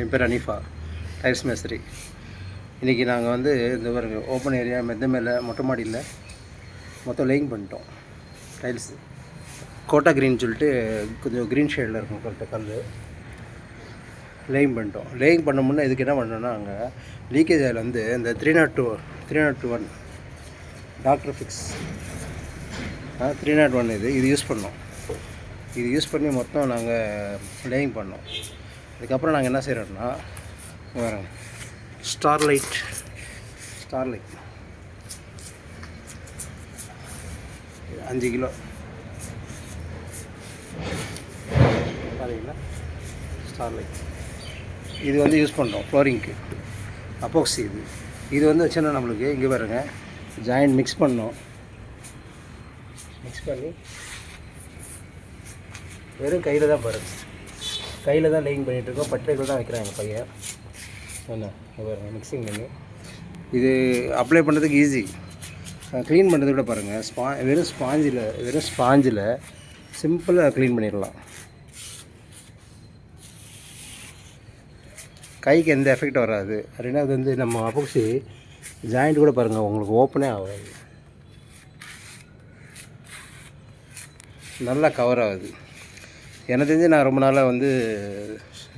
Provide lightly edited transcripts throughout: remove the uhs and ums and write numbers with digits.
என் பேர் அனீஃபா, டைல்ஸ் மேஸ்திரி. இன்றைக்கி நாங்கள் வந்து இந்த பாருங்க ஓப்பன் ஏரியா மெத்த மேலே மொட்டை மாடியில் மொத்தம் லேயிங் பண்ணிட்டோம். டைல்ஸு கோட்டா க்ரீன் சொல்லிட்டு கொஞ்சம் க்ரீன் ஷேடில் இருக்கும் கரெக்டாக கல் லேயிங் பண்ணிட்டோம். லேயிங் பண்ண முன்னே இதுக்கு என்ன பண்ணோன்னா அங்கே லீக்கேஜ் ஆயில் வந்து இந்த 301 டாக்டர் ஃபிக்ஸ் 301 இது யூஸ் பண்ணோம். இது யூஸ் பண்ணி மொத்தம் நாங்கள் லேயிங் பண்ணோம். அதுக்கப்புறம் நாங்கள் என்ன செய்கிறோம்னா பாருங்க ஸ்டார்லைட் 5 கிலோ பார்த்தீங்களா. ஸ்டார்லைட் இது வந்து யூஸ் பண்ணுறோம் ஃப்ளோரிங்க்கு. அப்போக்சி இது வந்து வச்சுன்னா நம்மளுக்கு இங்கே பாருங்கள் ஜாயிண்ட் மிக்ஸ் பண்ணோம். மிக்ஸ் பண்ணி வெறும் கையில் தான் பாருங்கள், கையில் தான் லேயிங் பண்ணிகிட்ருக்கோம். பட்டையில் தான் வைக்கிறாங்க எங்கள் பையன். என்ன பாருங்கள் மிக்சிங் பண்ணி இது அப்ளை பண்ணுறதுக்கு ஈஸி. க்ளீன் பண்ணுறதை விட பாருங்கள் வெறும் ஸ்பாஞ்சில் சிம்பிளாக க்ளீன் பண்ணிடலாம். கைக்கு எந்த எஃபெக்ட் வராது. ரெண்டாவது வந்து நம்ம அப்போக்சி ஜாயிண்ட் கூட பாருங்கள் உங்களுக்கு ஓப்பனே ஆகாது, நல்லா கவர் ஆகுது. எனக்கு தெரிஞ்சு நான் ரொம்ப நாளாக வந்து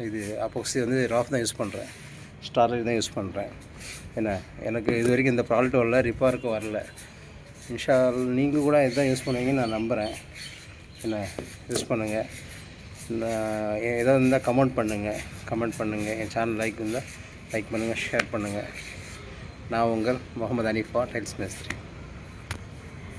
இது அப்போக்சி வந்து ராஃப் தான் யூஸ் பண்ணுறேன், ஸ்டார்லைட் தான் யூஸ் பண்ணுறேன். என்ன எனக்கு இது வரைக்கும் இந்த ப்ராடக்ட் வரல, ரிப்பேருக்கு வரல. இன்ஷா நீங்களும் கூட இதுதான் யூஸ் பண்ணுவீங்கன்னு நான் நம்புகிறேன். என்ன யூஸ் பண்ணுங்கள். ஏதாவது இருந்தால் கமெண்ட் பண்ணுங்கள். என் சேனல் லைக் இருந்தால் லைக் பண்ணுங்கள், ஷேர் பண்ணுங்கள். நான் உங்கள் முகமது அனீஃபா, டைல்ஸ் மேஸ்திரி.